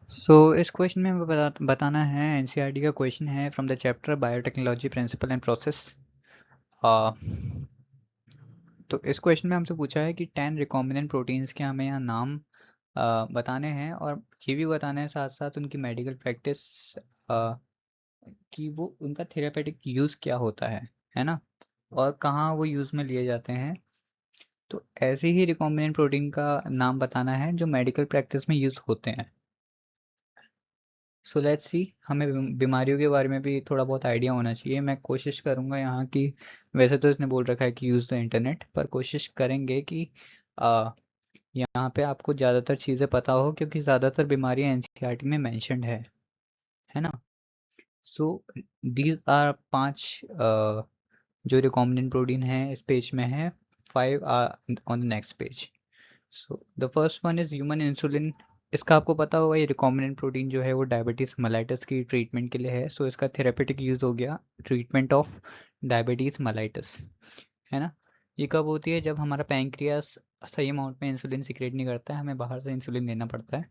इस क्वेश्चन में हमें बताना है, एनसीईआरटी का क्वेश्चन है from the chapter biotechnology principle and process. तो इस क्वेश्चन में हमसे पूछा है कि 10 रिकॉम्बिनेंट प्रोटीन्स के हमें यहाँ नाम बताने हैं, और ये भी बताना है साथ साथ उनकी मेडिकल प्रैक्टिस कि वो उनका थेरापेटिक यूज़ क्या होता है ना, और कहाँ वो यूज़ में लिए जाते हैं। तो ऐसे ही रिकॉम्बिनेंट प्रोटीन का नाम बताना है जो मेडिकल प्रैक्टिस में यूज़ होते हैं। सो लेट्स सी, हमें बीमारियों के बारे में भी थोड़ा बहुत आइडिया होना चाहिए। मैं कोशिश करूँगा यहाँ की, वैसे तो इसने बोल रखा है कि यूज़ द इंटरनेट, पर कोशिश करेंगे कि यहाँ पे आपको ज़्यादातर चीज़ें पता हो, क्योंकि ज़्यादातर बीमारियाँ एनसीईआरटी में मेंशन्ड है ना। सो दीज आर 5 जो रिकॉम्बिनेंट प्रोटीन है इस पेज में है, 5 are on the next page. So the first one is human insulin. इसका आपको पता होगा, ये रिकॉम्बिनेंट प्रोटीन जो है वो डायबिटीज़ मेलाइटस की ट्रीटमेंट के लिए है। सो इसका थेरेपेटिक यूज़ हो गया ट्रीटमेंट ऑफ डायबिटीज़ मेलाइटस, है ना। ये कब होती है? जब हमारा पैंक्रियास सही अमाउंट में इंसुलिन सिक्रेट नहीं करता है, हमें बाहर से इंसुलिन लेना पड़ता है।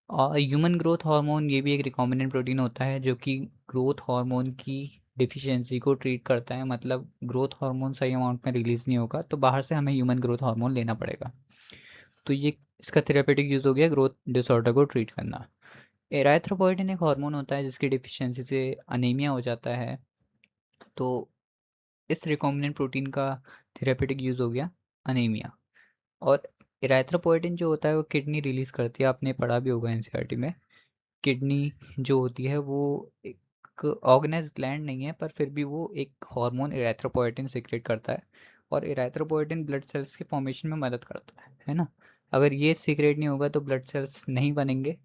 और ह्यूमन ग्रोथ हार्मोन, ये भी एक रिकॉम्बिनेंट प्रोटीन होता है जो कि ग्रोथ हार्मोन की डिफिशियंसी को ट्रीट करता है। मतलब ग्रोथ हार्मोन सही अमाउंट में रिलीज नहीं होगा तो बाहर से हमें ह्यूमन ग्रोथ हार्मोन लेना पड़ेगा। तो ये इसका थेरेपेटिक यूज़ हो गया ग्रोथ डिसऑर्डर को ट्रीट करना। एराथ्रोपोइटिन एक हार्मोन होता है जिसकी डिफिशियंसी से अनीमिया हो जाता है। तो इस रिकॉम्बिनेंट प्रोटीन का थेरेपेटिक यूज़ हो गया अनीमिया। और एराथ्रोपोइटिन जो होता है वो किडनी रिलीज़ करती है, आपने पढ़ा भी होगा एनसीईआरटी में। किडनी जो होती है वो एक ऑर्गेनाइज्ड ग्लैंड नहीं है, पर फिर भी वो एक हार्मोन एराथ्रोपोइटिन सिक्रेट करता है। और एराथ्रोपोइटिन ब्लड सेल्स के फॉर्मेशन में मदद करता है ना। अगर ये सीक्रेट नहीं होगा तो ब्लड सेल्स नहीं बनेंगे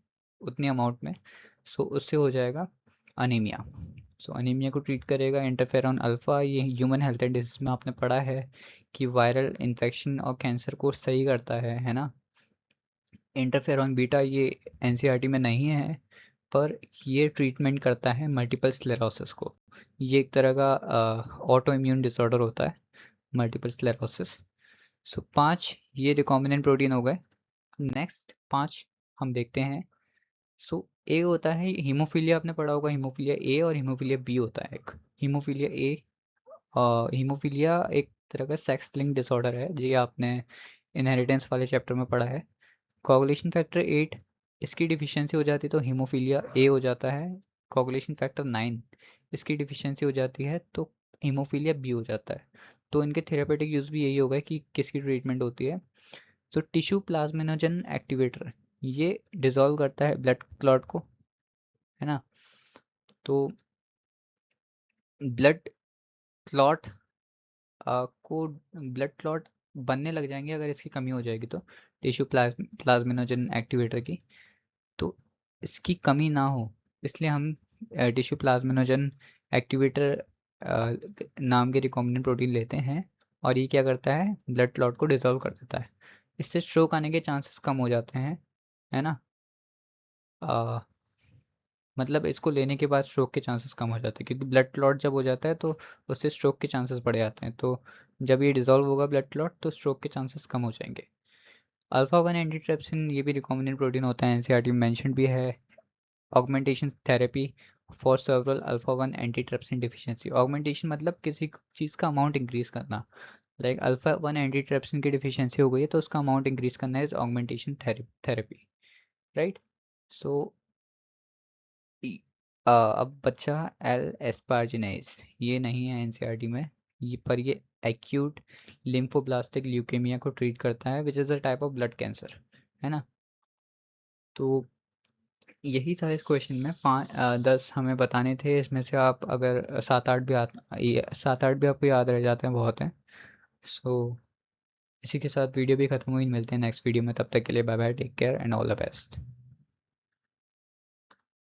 उतनी अमाउंट में। सो उससे हो जाएगा अनीमिया। सो अनीमिया को ट्रीट करेगा इंटरफेरॉन अल्फ़ा। ये ह्यूमन हेल्थ एंड डिजीज में आपने पढ़ा है कि वायरल इन्फेक्शन और कैंसर को सही करता है ना। इंटरफेरॉन बीटा ये एनसीईआरटी में नहीं है, पर ये ट्रीटमेंट करता है मल्टीपल स्क्लेरोसिस को। ये एक तरह का ऑटो इम्यून डिसऑर्डर होता है, मल्टीपल स्क्लेरोसिस। सो 5 ये रिकॉम्बिनेंट प्रोटीन हो गए। नेक्स्ट 5 हम देखते हैं। सो ए होता है हीमोफीलिया, आपने पढ़ा होगा हीमोफीलिया ए और हीमोफीलिया बी होता है एक। हीमोफीलिया ए, हीमोफीलिया एक तरह का सेक्स लिंक डिसऑर्डर है, ये आपने इनहेरिटेंस वाले चैप्टर में पढ़ा है। कोगुलेशन फैक्टर 8, इसकी डिफिशियंसी हो जाती है तो हीमोफीलिया ए हो जाता है। कोगुलेशन फैक्टर 9, इसकी डिफिशियंसी हो जाती है तो हीमोफीलिया बी हो जाता है। तो इनके थेरेपेटिक यूज़ भी यही होगा कि किसकी ट्रीटमेंट होती है। तो टिश्यू प्लाज्मिनोजन एक्टिवेटर, ये डिसॉल्व करता है ब्लड क्लॉट को, है ना। तो ब्लड क्लॉट को ब्लड क्लॉट बनने लग जाएंगे अगर इसकी कमी हो जाएगी तो, टिश्यू प्लाज्मिनोजन एक्टिवेटर की। तो इसकी कमी ना हो इसलिए हम टिश्यू प्लाज्मिनोजन एक्टिवेटर नाम के रिकॉम्बिनेंट प्रोटीन लेते हैं। और ये क्या करता है? ब्लड क्लॉट को डिसॉल्व कर देता है। इससे स्ट्रोक आने के चांसेस कम हो जाते हैं, है ना। अ, मतलब इसको लेने के बाद स्ट्रोक के चांसेस कम हो जाते हैं, क्योंकि ब्लड क्लॉट जब हो जाता है तो उससे स्ट्रोक के चांसेस बढ़ जाते हैं। तो जब ये डिसॉल्व होगा ब्लड क्लॉट तो स्ट्रोक के चांसेस कम हो जाएंगे। अल्फा 1 एंटीट्रिप्सिन, ये भी रिकॉम्बिनेंट प्रोटीन होता है, एनसीईआरटी में मेंशन भी है। Augmentation therapy for several alpha 1 antitrypsin deficiency. Augmentation मतलब किसी चीज़ का अमाउंट इंक्रीज करना। लाइक अल्फा 1 एंटीट्रिप्सिन की डिफिशियंसी हो गई है तो उसका अमाउंट इंक्रीज करना है ऑगमेंटेशन थेरेपी, राइट। सो अब बच्चा एल एस्पार्जिनेज, ये नहीं है एनसीईआरटी में, ये पर ये एक्यूट लिम्फोब्लास्टिक ल्यूकेमिया को ट्रीट करता है, which is a type of blood cancer, है ना। तो यही था इस क्वेश्चन में। 10 हमें बताने थे, इसमें से आप अगर 7-8 भी आपको याद रह जाते हैं बहुत हैं। सो इसी के साथ वीडियो भी ख़त्म हुई, मिलते हैं नेक्स्ट वीडियो में, तब तक के लिए bye bye, take care and all the best.